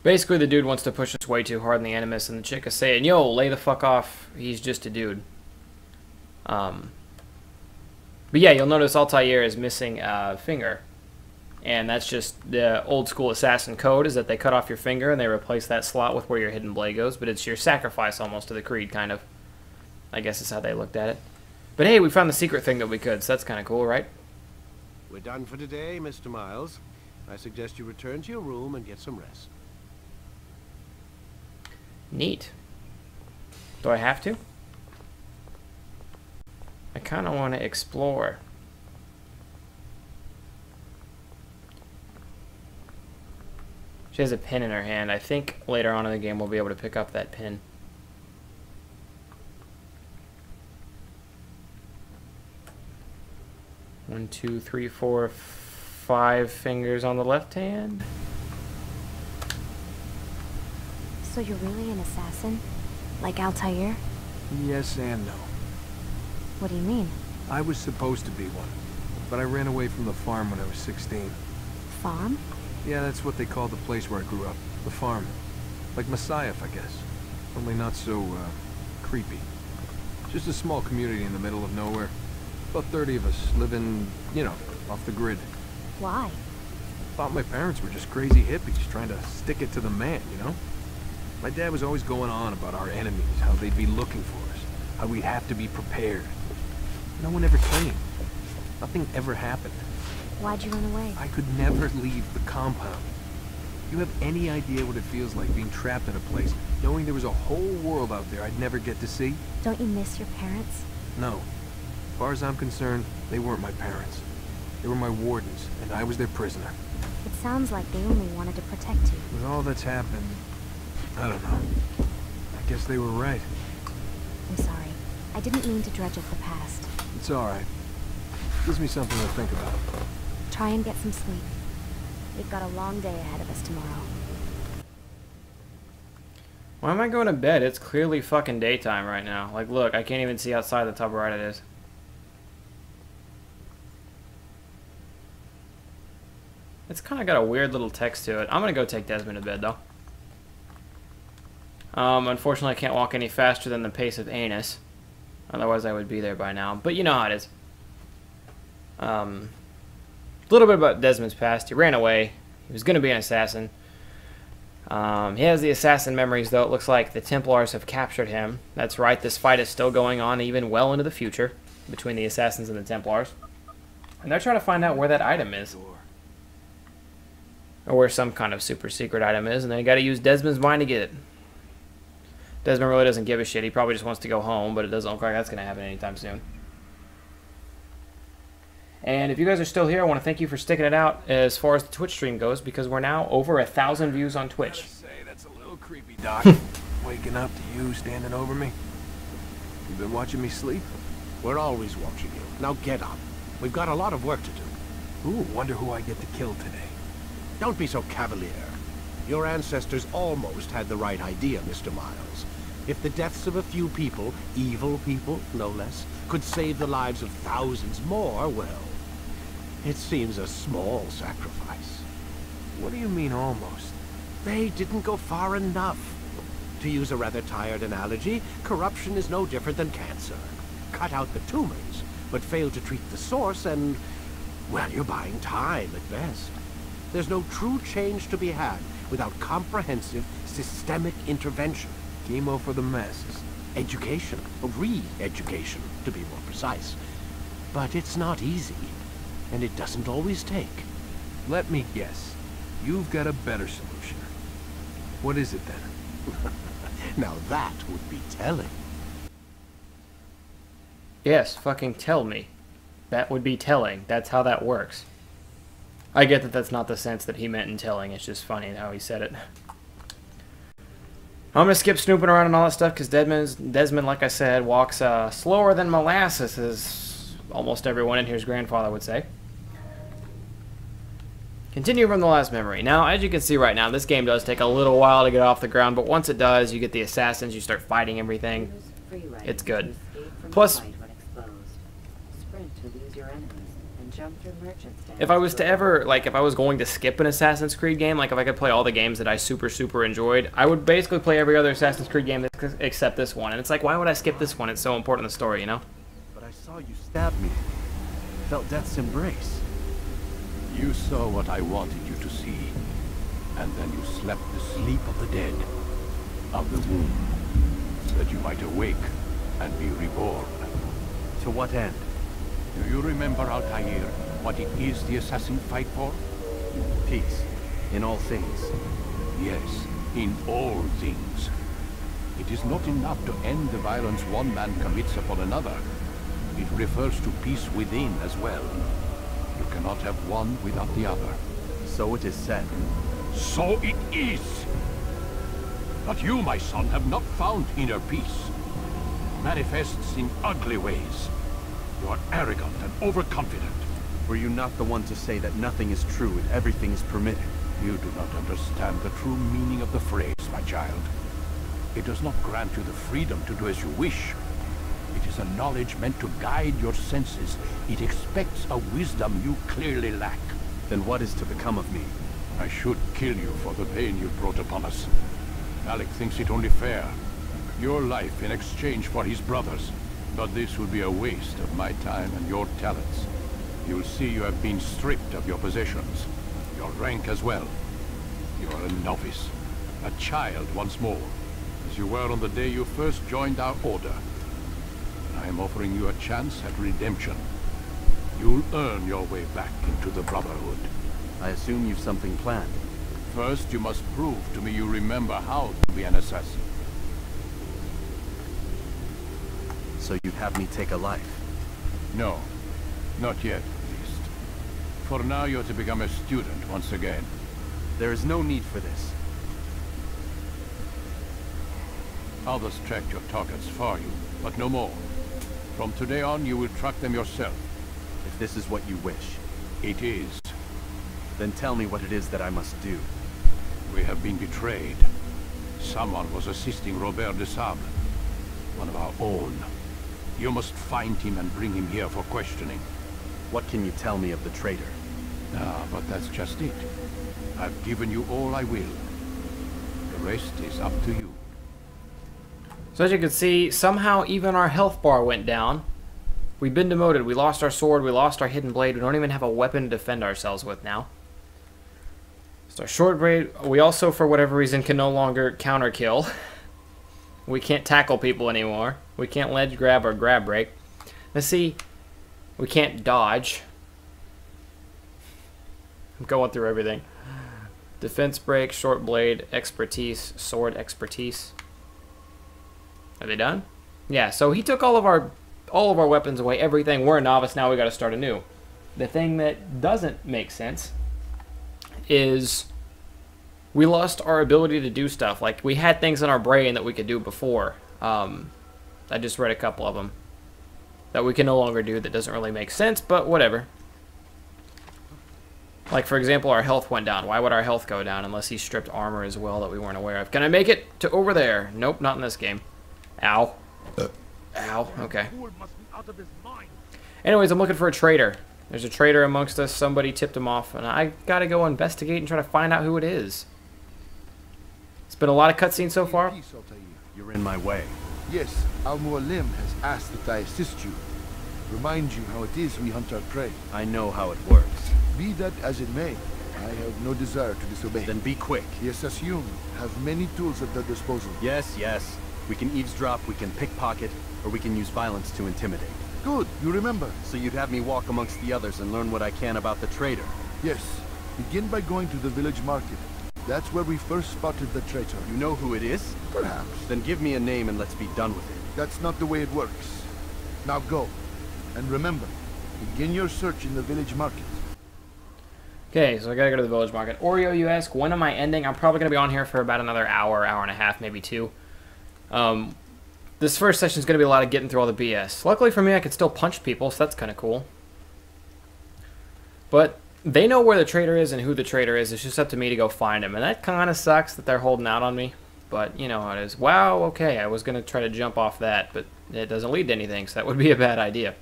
Basically, the dude wants to push us way too hard in the Animus, and the chick is saying, yo, lay the fuck off, he's just a dude. But yeah, you'll notice Altair is missing a finger. And that's just the old school assassin code, is that they cut off your finger and they replace that slot with where your hidden blade goes. But it's your sacrifice almost to the creed, kind of. I guess is how they looked at it. But hey, we found the secret thing that we could, so that's kind of cool, right? We're done for today, Mr. Miles. I suggest you return to your room and get some rest. Neat. Do I have to? I kind of want to explore. She has a pin in her hand. I think later on in the game we'll be able to pick up that pin. One, two, three, four, 5 fingers on the left hand. So you're really an assassin? Like Altair? Yes and no. What do you mean? I was supposed to be one, but I ran away from the farm when I was 16. Farm? Yeah, that's what they call the place where I grew up. The farm. Like Messiah, I guess. Only not so, creepy. Just a small community in the middle of nowhere. About 30 of us living, you know, off the grid. Why? Thought my parents were just crazy hippies trying to stick it to the man, you know? My dad was always going on about our enemies, how they'd be looking for us, how we'd have to be prepared. No one ever came. Nothing ever happened. Why'd you run away? I could never leave the compound. You have any idea what it feels like being trapped in a place, knowing there was a whole world out there I'd never get to see? Don't you miss your parents? No. As far as I'm concerned, they weren't my parents. They were my wardens, and I was their prisoner. It sounds like they only wanted to protect you. With all that's happened, I don't know. I guess they were right. I'm sorry. I didn't mean to dredge up the past. It's alright. Gives me something to think about. Try and get some sleep. We've got a long day ahead of us tomorrow. Why am I going to bed? It's clearly fucking daytime right now. Like, look, I can't even see outside the top right it is. It's kind of got a weird little text to it. I'm going to go take Desmond to bed, though. Unfortunately, I can't walk any faster than the pace of Anus. Otherwise, I would be there by now. But you know how it is. A little bit about Desmond's past. He ran away. He was going to be an assassin. He has the assassin memories, though. It looks like the Templars have captured him. That's right. This fight is still going on, even well into the future, between the assassins and the Templars. And they're trying to find out where that item is. Or where some kind of super secret item is, and they got to use Desmond's mind to get it. Desmond really doesn't give a shit. He probably just wants to go home, but it doesn't look like that's going to happen anytime soon. And if you guys are still here, I want to thank you for sticking it out as far as the Twitch stream goes, because we're now over 1,000 views on Twitch. I gotta say, that's a little creepy, Doc. Waking up to you standing over me. You been watching me sleep? We're always watching you. Now get up. We've got a lot of work to do. Ooh, wonder who I get to kill today. Don't be so cavalier. Your ancestors almost had the right idea, Mr. Miles. If the deaths of a few people, evil people, no less, could save the lives of thousands more, well, it seems a small sacrifice. What do you mean, almost? They didn't go far enough. To use a rather tired analogy, corruption is no different than cancer. Cut out the tumors, but fail to treat the source and, well, you're buying time at best. There's no true change to be had without comprehensive, systemic intervention. Chemo for the masses. Education, re-education, to be more precise. But it's not easy, and it doesn't always take. Let me guess. You've got a better solution. What is it then? Now that would be telling. Yes, fucking tell me. That would be telling. That's how that works. I get that that's not the sense that he meant in telling. It's just funny how he said it. I'm going to skip snooping around and all that stuff because Desmond, like I said, walks slower than molasses, as almost everyone in here's grandfather would say. Continue from the last memory. Now, as you can see right now, this game does take a little while to get off the ground, but once it does, you get the assassins, you start fighting everything. It's good. Plus, jump through merchant stands. If I was to ever, like, if I was going to skip an Assassin's Creed game, like if I could play all the games that I super enjoyed, I would basically play every other Assassin's Creed game except this one. And it's like, why would I skip this one? It's so important in the story, you know? But I saw you stab me. Felt death's embrace. You saw what I wanted you to see. And then you slept the sleep of the dead. Of the womb. That you might awake and be reborn. To what end? Do you remember, Altair, what it is the assassin fight for? Peace. In all things. Yes, in all things. It is not enough to end the violence one man commits upon another. It refers to peace within as well. You cannot have one without the other. So it is said. So it is! But you, my son, have not found inner peace. It manifests in ugly ways. You are arrogant and overconfident. Were you not the one to say that nothing is true and everything is permitted? You do not understand the true meaning of the phrase, my child. It does not grant you the freedom to do as you wish. It is a knowledge meant to guide your senses. It expects a wisdom you clearly lack. Then what is to become of me? I should kill you for the pain you brought upon us. Alec thinks it only fair. Your life in exchange for his brother's. But this would be a waste of my time and your talents. You'll see you have been stripped of your possessions. Your rank as well. You are a novice. A child once more. As you were on the day you first joined our order. I am offering you a chance at redemption. You'll earn your way back into the Brotherhood. I assume you've something planned. First, you must prove to me you remember how to be an assassin. So you'd have me take a life? No. Not yet, at least. For now, you're to become a student once again. There is no need for this. I'll distract your targets for you, but no more. From today on, you will track them yourself. If this is what you wish. It is. Then tell me what it is that I must do. We have been betrayed. Someone was assisting Robert de Sable. One of our own. You must find him and bring him here for questioning. What can you tell me of the traitor? Ah, but that's just it. I've given you all I will. The rest is up to you. So as you can see, somehow even our health bar went down. We've been demoted. We lost our sword. We lost our hidden blade. We don't even have a weapon to defend ourselves with now. So our short blade, we also, for whatever reason, can no longer counter kill. We can't tackle people anymore. We can't ledge grab or grab break. Let's see. We can't dodge. I'm going through everything. Defense break, short blade, expertise, sword expertise. Are they done? Yeah, so he took all of our weapons away, everything. We're a novice now, we gotta start anew. The thing that doesn't make sense is we lost our ability to do stuff. Like, we had things in our brain that we could do before. I just read a couple of them that we can no longer do. That doesn't really make sense, but whatever. Like, for example, our health went down. Why would our health go down unless he stripped armor as well that we weren't aware of? Can I make it to over there? Nope, not in this game. Ow. Ow, okay. Anyways, I'm looking for a traitor. There's a traitor amongst us. Somebody tipped him off, and I gotta go investigate and try to find out who it is. It's been a lot of cutscenes so far. You're in my way. Yes, Al-Mualim has asked that I assist you. Remind you how it is we hunt our prey. I know how it works. Be that as it may, I have no desire to disobey. Then be quick. The Assassin have many tools at their disposal. Yes, yes. We can eavesdrop, we can pickpocket, or we can use violence to intimidate. Good, you remember. So you'd have me walk amongst the others and learn what I can about the traitor? Yes. Begin by going to the village market. That's where we first spotted the traitor. You know who it is? Perhaps. Then give me a name and let's be done with it. That's not the way it works. Now go. And remember, begin your search in the village market. Okay, so I gotta go to the village market. Oreo, you ask, when am I ending? I'm probably gonna be on here for about another hour, hour and a half, maybe two. This first session is gonna be a lot of getting through all the BS. Luckily for me, I can still punch people, so that's kind of cool. But they know where the traitor is and who the traitor is. It's just up to me to go find him, and that kind of sucks that they're holding out on me. But you know how it is. Wow, okay, I was gonna try to jump off that, but it doesn't lead to anything, so that would be a bad idea.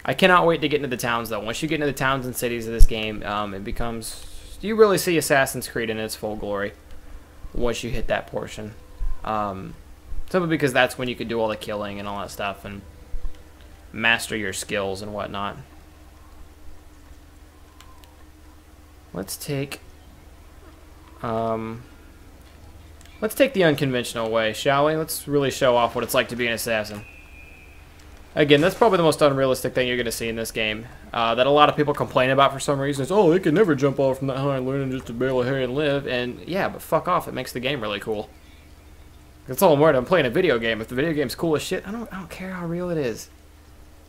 I cannot wait to get into the towns, though. Once you get into the towns and cities of this game, it becomes... You really see Assassin's Creed in its full glory once you hit that portion. Simply because that's when you can do all the killing and all that stuff and master your skills and whatnot. Let's take the unconventional way, shall we? Let's really show off what it's like to be an assassin. Again, that's probably the most unrealistic thing you're going to see in this game. That a lot of people complain about for some reason. Is, oh, they can never jump off from that high and learn just to barely hurry and live. And yeah, but fuck off. It makes the game really cool. That's all I'm worried. I'm playing a video game. If the video game's cool as shit, I don't care how real it is.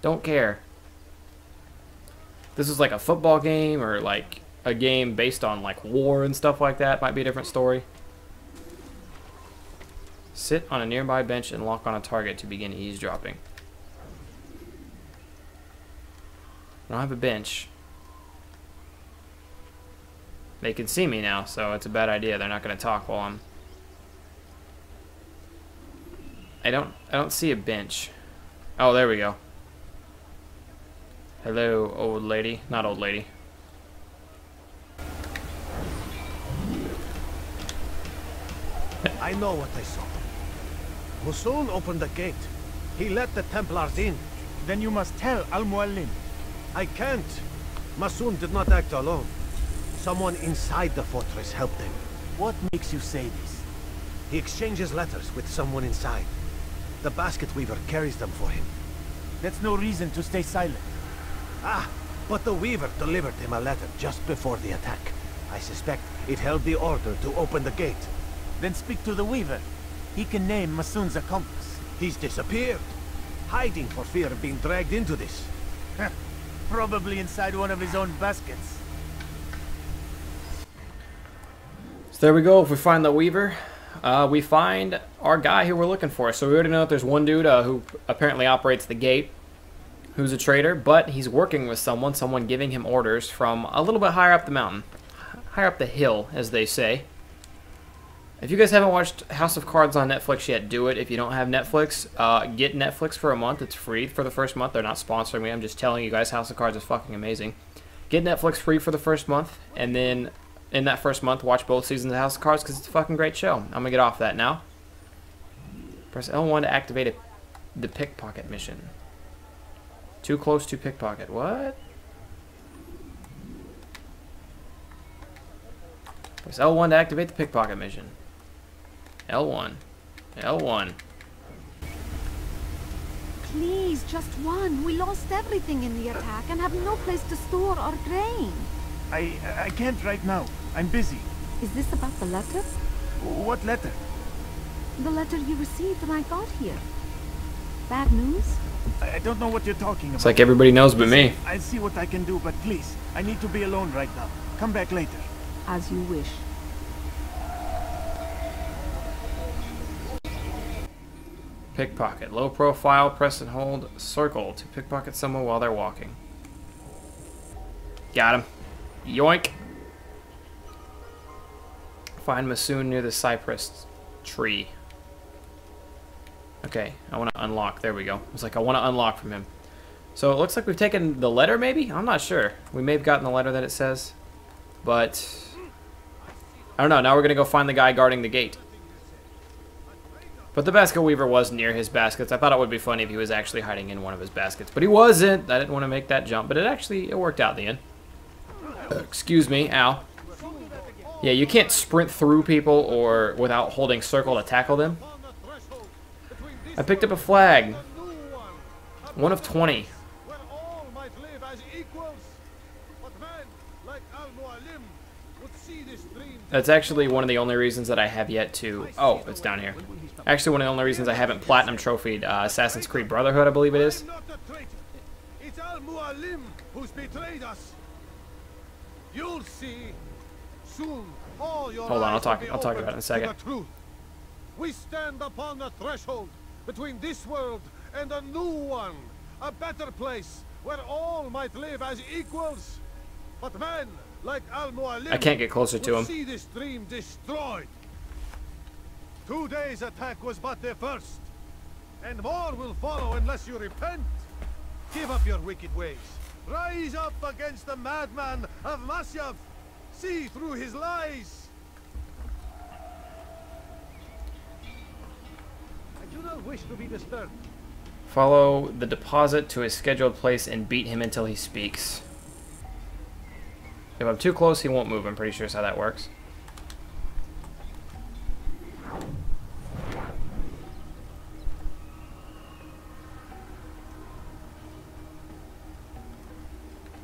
Don't care. This is like a football game or like a game based on like war and stuff like that. Might be a different story. Sit on a nearby bench and lock on a target to begin eavesdropping. I don't have a bench. They can see me now, so it's a bad idea. They're not going to talk while I'm... I don't see a bench. Oh, there we go. Hello, old lady. Not old lady. I know what I saw. Musun opened the gate. He let the Templars in. Then you must tell Al-Mualim. I can't. Masun did not act alone. Someone inside the fortress helped him. What makes you say this? He exchanges letters with someone inside. The basket weaver carries them for him. That's no reason to stay silent. Ah, but the weaver delivered him a letter just before the attack. I suspect it held the order to open the gate. Then speak to the weaver. He can name Masun's accomplice. He's disappeared, hiding for fear of being dragged into this. Probably inside one of his own baskets. So there we go. If we find the weaver, we find our guy who we're looking for. So we already know that there's one dude who apparently operates the gate, who's a traitor, but he's working with someone giving him orders from a little bit higher up the mountain. Higher up the hill, as they say. If you guys haven't watched House of Cards on Netflix yet, do it. If you don't have Netflix, get Netflix for a month. It's free for the first month. They're not sponsoring me. I'm just telling you guys House of Cards is fucking amazing. Get Netflix free for the first month, and then in that first month, watch both seasons of House of Cards because it's a fucking great show. I'm going to get off that now. Press L1 to activate the pickpocket mission. Too close to pickpocket. What? Press L1 to activate the pickpocket mission. L1. L1. Please, just one. We lost everything in the attack and have no place to store our grain. I can't right now. I'm busy. Is this about the letter? What letter? The letter you received when I got here. Bad news? I don't know what you're talking about. It's like everybody knows but me. I'll see what I can do, but please, I need to be alone right now. Come back later. As you wish. Pickpocket. Low profile, press and hold circle to pickpocket someone while they're walking. Got him. Yoink. Find Masun near the cypress tree. Okay, I want to unlock. There we go. It's like I want to unlock from him. So it looks like we've taken the letter, maybe? I'm not sure. We may have gotten the letter that it says. But I don't know. Now we're going to go find the guy guarding the gate. But the basket weaver was near his baskets. I thought it would be funny if he was actually hiding in one of his baskets. But he wasn't. I didn't want to make that jump. But it worked out in the end. Excuse me. Ow. Yeah, you can't sprint through people or without holding circle to tackle them. I picked up a flag. 1 of 20. That's actually one of the only reasons that I have yet to... Oh, it's down here. Actually, one of the only reasons I haven't platinum trophied Assassin's Creed Brotherhood, I believe it is. It's Al-Mualim who's betrayed us. You'll see soon. All your Hold on, I'll talk about it in a second. We stand upon the threshold between this world and a new one, a better place where all might live as equals. But man like Al-Mualim, I can't get closer to him. See this dream destroyed. Today's attack was but the first, and more will follow unless you repent. Give up your wicked ways. Rise up against the madman of Masyav. See through his lies. I do not wish to be disturbed. Follow the deposit to his scheduled place and beat him until he speaks. If I'm too close, he won't move. I'm pretty sure is how that works.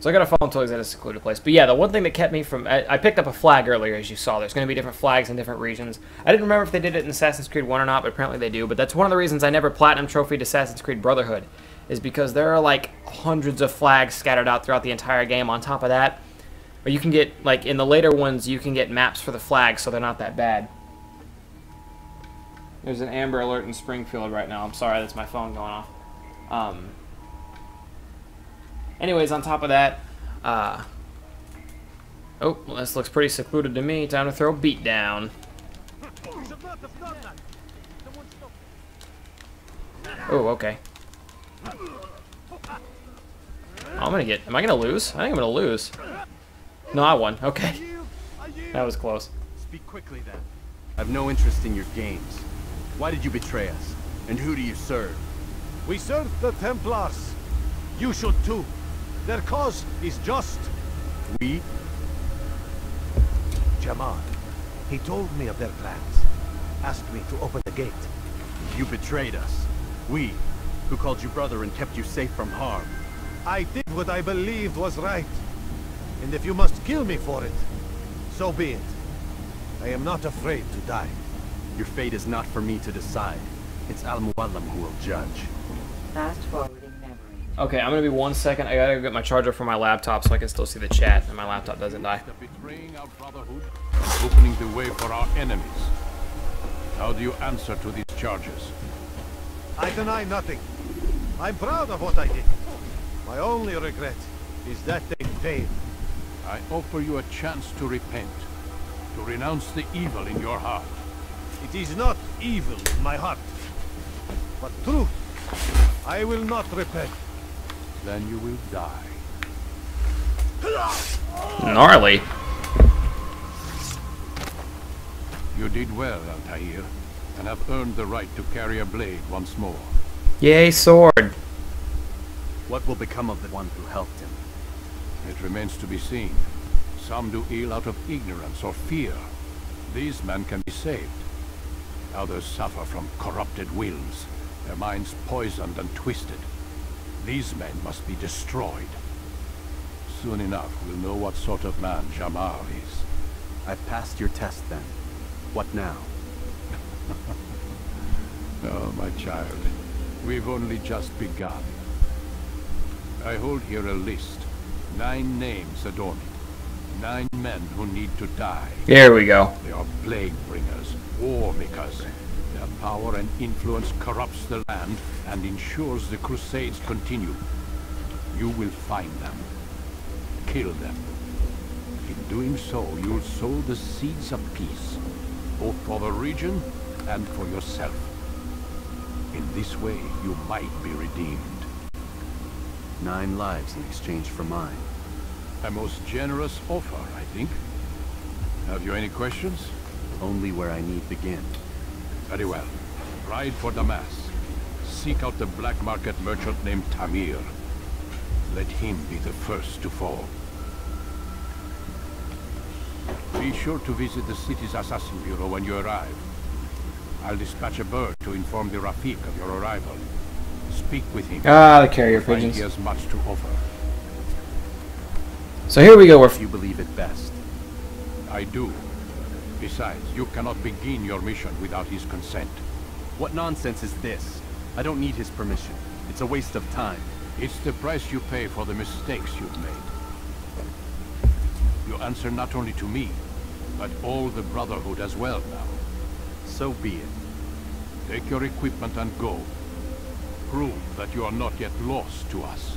So I gotta follow until he's at a secluded place. But yeah, the one thing that kept me from... I picked up a flag earlier, as you saw. There's going to be different flags in different regions. I didn't remember if they did it in Assassin's Creed 1 or not, but apparently they do. But that's one of the reasons I never Platinum Trophied Assassin's Creed Brotherhood, is because there are like hundreds of flags scattered out throughout the entire game on top of that. But you can get, like, in the later ones, you can get maps for the flags, so they're not that bad. There's an Amber Alert in Springfield right now. I'm sorry, that's my phone going off. Anyways, on top of that, oh, well, this looks pretty secluded to me. Time to throw beat down. Oh, okay. I'm gonna get... Am I gonna lose? I think I'm gonna lose. No, I won. Okay. That was close. Speak quickly, then. I have no interest in your games. Why did you betray us? And who do you serve? We serve the Templars. You should too. Their cause is just. We? Jamal. He told me of their plans. Asked me to open the gate. You betrayed us. We, who called you brother and kept you safe from harm. I did what I believed was right. And if you must kill me for it, so be it. I am not afraid to die. Your fate is not for me to decide. It's Al-Muallim who will judge. Fast forwarding memory. Okay, I'm gonna be 1 second. I gotta get my charger for my laptop so I can still see the chat and my laptop doesn't die. Betraying our brotherhood, opening the way for our enemies. How do you answer to these charges? I deny nothing. I'm proud of what I did. My only regret is that they failed. I offer you a chance to repent, to renounce the evil in your heart. It is not evil in my heart, but truth. I will not repent. Then you will die. Gnarly. You did well, Altair, and have earned the right to carry a blade once more. Yay, sword. What will become of the one who helped him? It remains to be seen. Some do ill out of ignorance or fear. These men can be saved. Others suffer from corrupted wills, their minds poisoned and twisted. These men must be destroyed. Soon enough, we'll know what sort of man Jamal is. I've passed your test then. What now? Oh, my child. We've only just begun. I hold here a list. 9 names adorn it. 9 men who need to die. There we go. They are plague bringers, war makers. Their power and influence corrupts the land and ensures the crusades continue. You will find them. Kill them. In doing so, you'll sow the seeds of peace, both for the region and for yourself. In this way, you might be redeemed. 9 lives in exchange for mine. A most generous offer, I think. Have you any questions? Only where I need begin. Very well. Ride for Damas. Seek out the black market merchant named Tamir. Let him be the first to fall. Be sure to visit the city's assassin bureau when you arrive. I'll dispatch a bird to inform the Rafik of your arrival. Speak with him. Ah, the carrier pigeons. He has much to offer. So here we go. If you believe it best. I do. Besides, you cannot begin your mission without his consent. What nonsense is this? I don't need his permission. It's a waste of time. It's the price you pay for the mistakes you've made. You answer not only to me, but all the Brotherhood as well now. So be it. Take your equipment and go. Prove that you are not yet lost to us.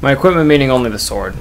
My equipment meaning only the sword.